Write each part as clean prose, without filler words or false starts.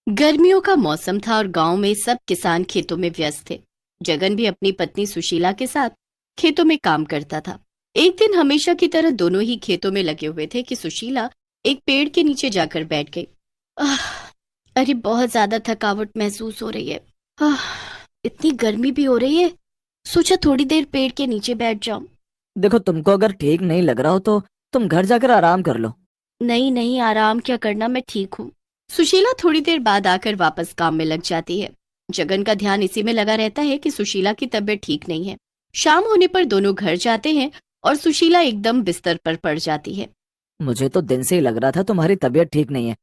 गर्मियों का मौसम था और गांव में सब किसान खेतों में व्यस्त थे। जगन भी अपनी पत्नी सुशीला के साथ खेतों में काम करता था। एक दिन हमेशा की तरह दोनों ही खेतों में लगे हुए थे कि सुशीला एक पेड़ के नीचे जाकर बैठ गई। आह, अरे बहुत ज्यादा थकावट महसूस हो रही है। आह, इतनी गर्मी भी हो रही है। सोचा थोड़ी देर पेड़ के नीचे बैठ जाऊं। देखो, तुमको अगर ठीक नहीं लग रहा हो तो तुम घर जाकर आराम कर लो। नहीं नहीं, आराम क्या करना, मैं ठीक हूँ। सुशीला थोड़ी देर बाद आकर वापस काम में लग जाती है। जगन का ध्यान इसी में लगा रहता है कि सुशीला की तबीयत ठीक नहीं है। शाम होने पर दोनों घर जाते हैं और सुशीला एकदम बिस्तर पर पड़ जाती है। मुझे तो दिन से ही लग रहा था तुम्हारी तबीयत ठीक नहीं है।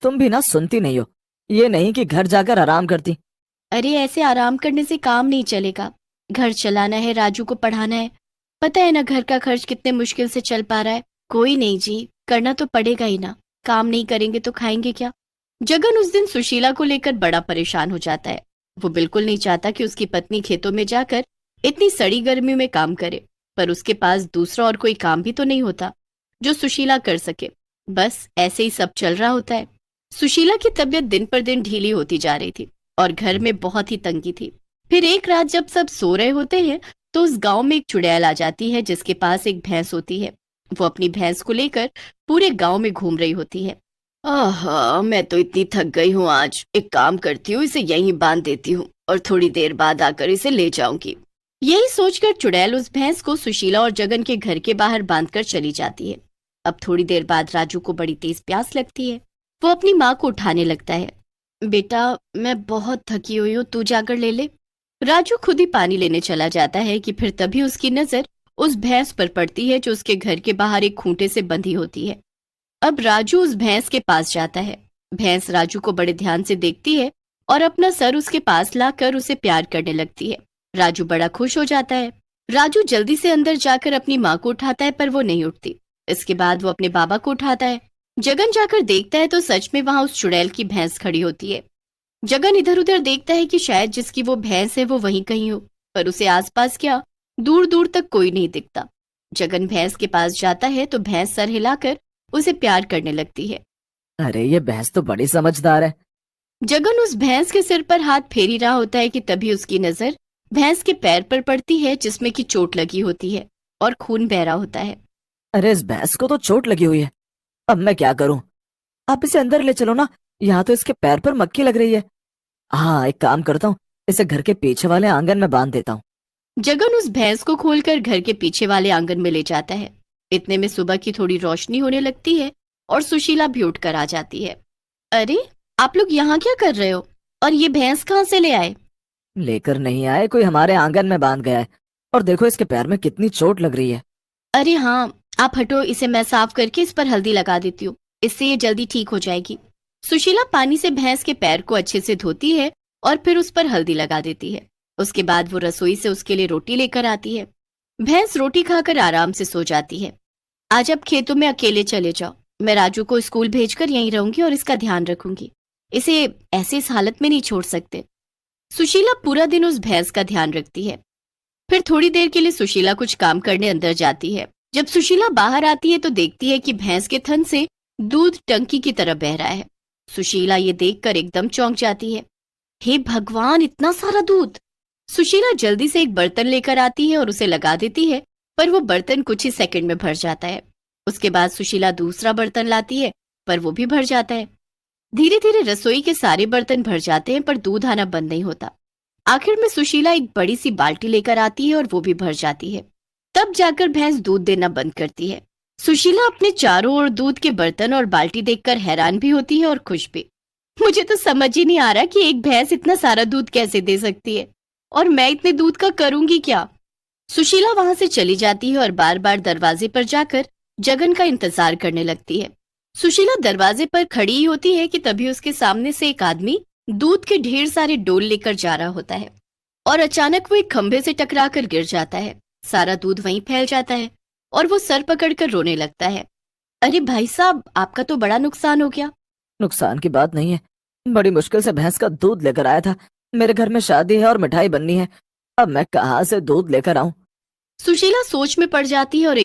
तुम भी ना सुनती नहीं हो। ये नहीं कि घर जाकर आराम करती। अरे ऐसे आराम करने से काम नहीं चलेगा। घर चलाना है, राजू को पढ़ाना है। पता है ना घर का खर्च कितने मुश्किल से चल पा रहा है। कोई नहीं जी, करना तो पड़ेगा ही ना। काम नहीं करेंगे तो खाएंगे क्या। जगन उस दिन सुशीला को लेकर बड़ा परेशान हो जाता है। वो बिल्कुल नहीं चाहता कि उसकी पत्नी खेतों में जाकर इतनी सड़ी गर्मी में काम करे, पर उसके पास दूसरा और कोई काम भी तो नहीं होता जो सुशीला कर सके। बस ऐसे ही सब चल रहा होता है। सुशीला की तबीयत दिन पर दिन ढीली होती जा रही थी और घर में बहुत ही तंगी थी। फिर एक रात जब सब सो रहे होते हैं तो उस गांव में एक चुड़ैल आ जाती है जिसके पास एक भैंस होती है। वो अपनी भैंस को लेकर पूरे गांव में घूम रही होती है। आहा, मैं तो इतनी थक गई हूँ आज। एक काम करती हूँ, इसे यहीं बांध देती हूँ और थोड़ी देर बाद आकर इसे ले जाऊंगी। यही सोचकर चुड़ैल उस भैंस को सुशीला और जगन के घर के बाहर बांधकर चली जाती है। अब थोड़ी देर बाद राजू को बड़ी तेज प्यास लगती है। वो अपनी माँ को उठाने लगता है। बेटा, मैं बहुत थकी हुई हूँ, तू जाकर ले ले। राजू खुद ही पानी लेने चला जाता है कि फिर तभी उसकी नजर उस भैंस पर पड़ती है जो उसके घर के बाहर एक खूंटे से बंधी होती है। अब राजू उस भैंस के पास जाता है। भैंस राजू को बड़े ध्यान से देखती है और अपना सर उसके पास लाकर उसे प्यार करने लगती है। राजू बड़ा खुश हो जाता है। राजू जल्दी से अंदर जाकर अपनी माँ को उठाता है पर वो नहीं उठती। इसके बाद वो अपने बाबा को उठाता है। जगन जाकर देखता है तो सच में वहां उस चुड़ैल की भैंस खड़ी होती है। जगन इधर उधर देखता है कि शायद जिसकी वो भैंस है वो वहीं कहीं हो, पर उसे आसपास क्या, दूर दूर तक कोई नहीं दिखता। जगन भैंस के पास जाता है तो भैंस सर हिलाकर उसे प्यार करने लगती है। अरे, ये भैंस तो बड़ी समझदार है। जगन उस भैंस के सिर पर हाथ फेरी रहा होता है कि तभी उसकी नजर भैंस के पैर पर पड़ती है जिसमें की चोट लगी होती है और खून बह रहा होता है। अरे, इस भैंस को तो चोट लगी हुई है। अब मैं क्या करूं? आप इसे अंदर ले चलो ना। यहाँ तो इसके पैर पर मक्खी लग रही है। हाँ, एक काम करता हूँ, इसे घर के पीछे वाले आंगन में बांध देता हूँ। जगन उस भैंस को खोलकर घर के पीछे वाले आंगन में ले जाता है। इतने में सुबह की थोड़ी रोशनी होने लगती है और सुशीला भी उठकर आ जाती है। अरे, आप लोग यहाँ क्या कर रहे हो और ये भैंस कहाँ से ले आए। लेकर नहीं आए, कोई हमारे आंगन में बांध गया है। और देखो, इसके पैर में कितनी चोट लग रही है। अरे हाँ, आप हटो, इसे मैं साफ करके इस पर हल्दी लगा देती हूँ। इससे ये जल्दी ठीक हो जाएगी। सुशीला पानी से भैंस के पैर को अच्छे से धोती है और फिर उस पर हल्दी लगा देती है। उसके बाद वो रसोई से उसके लिए रोटी लेकर आती है। भैंस रोटी खाकर आराम से सो जाती है। आज अब खेतों में अकेले चले जाओ। मैं राजू को स्कूल भेजकर यहीं रहूंगी और इसका ध्यान रखूंगी। इसे ऐसे इस हालत में नहीं छोड़ सकते। सुशीला पूरा दिन उस भैंस का ध्यान रखती है। फिर थोड़ी देर के लिए सुशीला कुछ काम करने अंदर जाती है। जब सुशीला बाहर आती है तो देखती है कि भैंस के थन से दूध टंकी की तरह बह रहा है। सुशीला ये देखकर एकदम चौंक जाती है। हे भगवान, इतना सारा दूध। सुशीला जल्दी से एक बर्तन लेकर आती है और उसे लगा देती है, पर वो बर्तन कुछ ही सेकंड में भर जाता है। उसके बाद सुशीला दूसरा बर्तन लाती है, पर वो भी भर जाता है। धीरे धीरे रसोई के सारे बर्तन भर जाते हैं पर दूध आना बंद नहीं होता। आखिर में सुशीला एक बड़ी सी बाल्टी लेकर आती है और वो भी भर जाती है। तब जाकर भैंस दूध देना बंद करती है। सुशीला अपने चारों ओर दूध के बर्तन और बाल्टी देखकर हैरान भी होती है और खुश भी। मुझे तो समझ ही नहीं आ रहा कि एक भैंस इतना सारा दूध कैसे दे सकती है और मैं इतने दूध का करूंगी क्या। सुशीला वहां से चली जाती है और बार बार दरवाजे पर जाकर जगन का इंतजार करने लगती है। सुशीला दरवाजे पर खड़ी ही होती है कि तभी उसके सामने से एक आदमी दूध के ढेर सारे डोल लेकर जा रहा होता है और अचानक वो एक खंभे से टकराकर गिर जाता है। सारा दूध वहीं फैल जाता है और वो सर पकड़कर रोने लगता है। अरे भाई साहब, आपका तो बड़ा नुकसान हो गया। नुकसान की बात नहीं है। बड़ी मुश्किल से भैंस का दूध लेकर आया था। मेरे घर में शादी है और मिठाई बननी है। अब मैं कहाँ से दूध लेकर आऊं? सुशीला सोच में पड़ जाती है और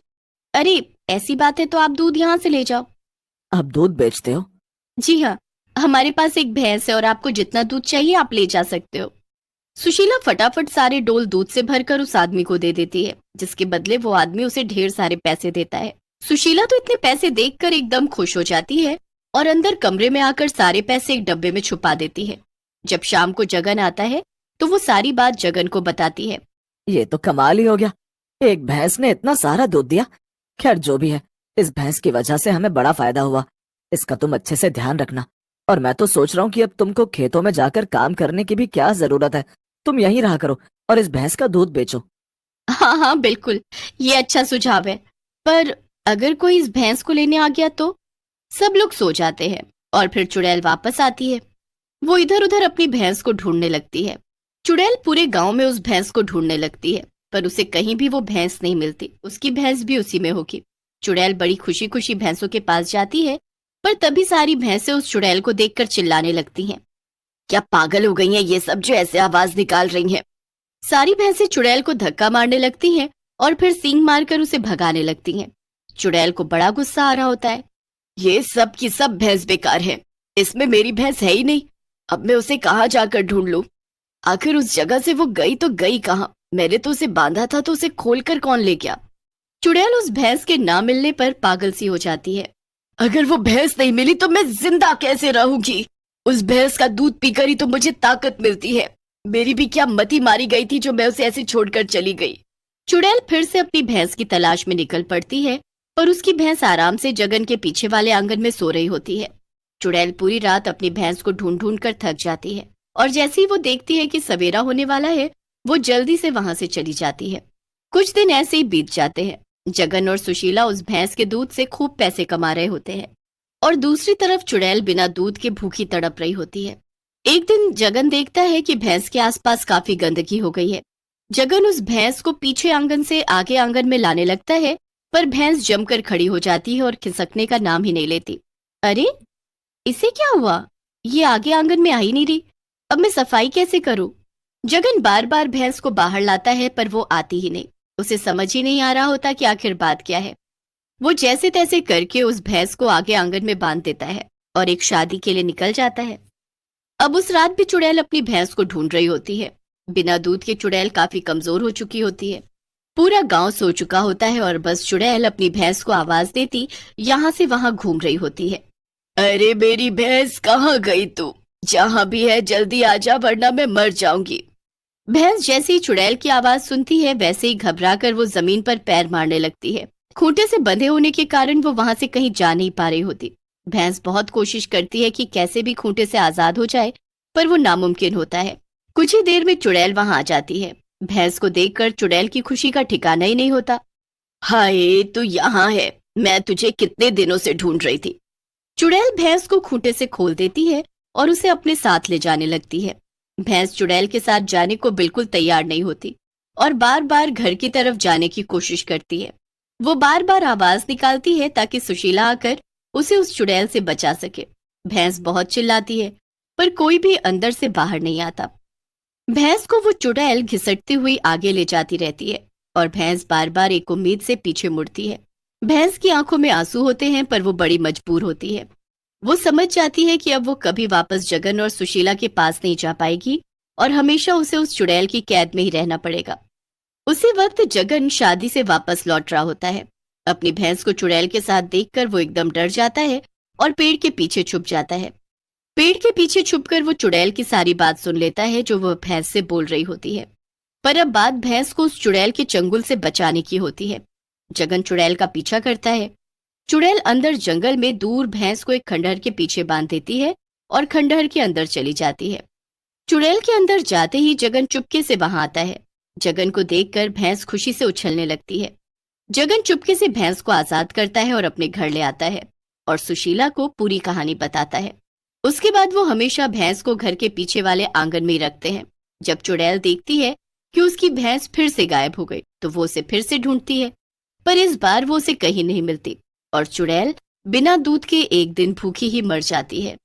अरे, ऐसी बात है तो आप दूध यहाँ से ले जाओ। आप दूध बेचते हो? जी हाँ, हमारे पास एक भैंस है और आपको जितना दूध चाहिए आप ले जा सकते हो। सुशीला फटाफट सारे डोल दूध से भरकर उस आदमी को दे देती है, जिसके बदले वो आदमी उसे ढेर सारे पैसे देता है। सुशीला तो इतने पैसे देखकर एकदम खुश हो जाती है और अंदर कमरे में आकर सारे पैसे एक डब्बे में छुपा देती है। जब शाम को जगन आता है तो वो सारी बात जगन को बताती है। ये तो कमाल ही हो गया, एक भैंस ने इतना सारा दूध दिया। खैर जो भी है, इस भैंस की वजह से हमें बड़ा फायदा हुआ। इसका तुम अच्छे से ध्यान रखना। और मैं तो सोच रहा हूँ कि अब तुमको खेतों में जाकर काम करने की भी क्या जरूरत है। तुम यहीं रहा करो और इस भैंस का दूध बेचो। हाँ हाँ बिल्कुल, ये अच्छा सुझाव है। पर अगर कोई इस भैंस को लेने आ गया तो? सब लोग सो जाते हैं और फिर चुड़ैल वापस आती है। वो इधर उधर अपनी भैंस को ढूंढने लगती है। चुड़ैल पूरे गांव में उस भैंस को ढूंढने लगती है, पर उसे कहीं भी वो भैंस नहीं मिलती। उसकी भैंस भी उसी में होगी। चुड़ैल बड़ी खुशी खुशी भैंसों के पास जाती है, पर तभी सारी भैंसें उस चुड़ैल को देखकर चिल्लाने लगती हैं। क्या पागल हो गई हैं ये सब जो ऐसे आवाज निकाल रही हैं? सारी भैंसें चुड़ैल को धक्का मारने लगती हैं और फिर सींग मारकर उसे भगाने लगती हैं। चुड़ैल को बड़ा गुस्सा आ रहा होता है। ये सब की सब भैंस बेकार है, इसमें मेरी भैंस है ही नहीं। अब मैं उसे कहाँ जाकर ढूंढ लूं? आखिर उस जगह से वो गई तो गई कहाँ? मैंने तो उसे बांधा था, तो उसे खोलकर कौन ले गया? चुड़ैल उस भैंस के ना मिलने पर पागल सी हो जाती है। अगर वो भैंस नहीं मिली तो मैं जिंदा कैसे रहूंगी? उस भैंस का दूध पीकर ही तो मुझे ताकत मिलती है। मेरी भी क्या मति मारी गई थी जो मैं उसे ऐसे छोड़कर चली गई। चुड़ैल फिर से अपनी भैंस की तलाश में निकल पड़ती है, पर उसकी भैंस आराम से जगन के पीछे वाले आंगन में सो रही होती है। चुड़ैल पूरी रात अपनी भैंस को ढूंढ ढूंढ कर थक जाती है और जैसे ही वो देखती है कि सवेरा होने वाला है, वो जल्दी से वहां से चली जाती है। कुछ दिन ऐसे ही बीत जाते हैं। जगन और सुशीला उस भैंस के दूध से खूब पैसे कमा रहे होते हैं और दूसरी तरफ चुड़ैल बिना दूध के भूखी तड़प रही होती है। एक दिन जगन देखता है कि भैंस के आसपास काफी गंदगी हो गई है। जगन उस भैंस को पीछे आंगन से आगे आंगन में लाने लगता है, पर भैंस जमकर खड़ी हो जाती है और खिसकने का नाम ही नहीं लेती। अरे, इसे क्या हुआ? ये आगे आंगन में आ ही नहीं रही। अब मैं सफाई कैसे करूं? जगन बार बार भैंस को बाहर लाता है, पर वो आती ही नहीं। उसे समझ ही नहीं आ रहा होता कि आखिर बात क्या है। वो जैसे तैसे करके उस भैंस को आगे आंगन में बांध देता है और एक शादी के लिए निकल जाता है। अब उस रात भी चुड़ैल अपनी भैंस को ढूंढ रही होती है। बिना दूध के चुड़ैल काफी कमजोर हो चुकी होती है। पूरा गांव सो चुका होता है और बस चुड़ैल अपनी भैंस को आवाज देती यहाँ से वहां घूम रही होती है। अरे मेरी भैंस, कहाँ गई तू? जहां भी है जल्दी आजा, वरना मैं मर जाऊंगी। भैंस जैसे ही चुड़ैल की आवाज सुनती है, वैसे ही घबराकर वो जमीन पर पैर मारने लगती है। खूंटे से बंधे होने के कारण वो वहां से कहीं जा नहीं पा रही होती। भैंस बहुत कोशिश करती है कि कैसे भी खूंटे से आजाद हो जाए, पर वो नामुमकिन होता है। कुछ ही देर में चुड़ैल वहां आ जाती है। भैंस को देखकर चुड़ैल की खुशी का ठिकाना ही नहीं होता। हाय, तू यहाँ है, मैं तुझे कितने दिनों से ढूंढ रही थी। चुड़ैल भैंस को खूंटे से खोल देती है और उसे अपने साथ ले जाने लगती है। भैंस चुड़ैल के साथ जाने को बिल्कुल तैयार नहीं होती और बार बार घर की तरफ जाने की कोशिश करती है। वो बार बार आवाज निकालती है ताकि सुशीला आकर उसे उस चुड़ैल से बचा सके। भैंस बहुत चिल्लाती है, पर कोई भी अंदर से बाहर नहीं आता। भैंस को वो चुड़ैल घिसटती हुई आगे ले जाती रहती है और भैंस बार बार एक उम्मीद से पीछे मुड़ती है। भैंस की आंखों में आंसू होते हैं, पर वो बड़ी मजबूर होती है। वो समझ जाती है कि अब वो कभी वापस जगन और सुशीला के पास नहीं जा पाएगी और हमेशा उसे उस चुड़ैल की कैद में ही रहना पड़ेगा। उसी वक्त जगन शादी से वापस लौट रहा होता है। अपनी भैंस को चुड़ैल के साथ देखकर वो एकदम डर जाता है और पेड़ के पीछे छुप जाता है। पेड़ के पीछे छुपकर वो चुड़ैल की सारी बात सुन लेता है जो वह भैंस से बोल रही होती है। पर अब बात भैंस को उस चुड़ैल के चंगुल से बचाने की होती है। जगन चुड़ैल का पीछा करता है। चुड़ैल अंदर जंगल में दूर भैंस को एक खंडहर के पीछे बांध देती है और खंडहर के अंदर चली जाती है। चुड़ैल के अंदर जाते ही जगन चुपके से वहां आता है। जगन को देखकर भैंस खुशी से उछलने लगती है। जगन चुपके से भैंस को आजाद करता है और अपने घर ले आता है और सुशीला को पूरी कहानी बताता है। उसके बाद वो हमेशा भैंस को घर के पीछे वाले आंगन में ही रखते हैं। जब चुड़ैल देखती है कि उसकी भैंस फिर से गायब हो गई, तो वो उसे फिर से ढूंढती है, पर इस बार वो उसे कहीं नहीं मिलती और चुड़ैल बिना दूध के एक दिन भूखी ही मर जाती है।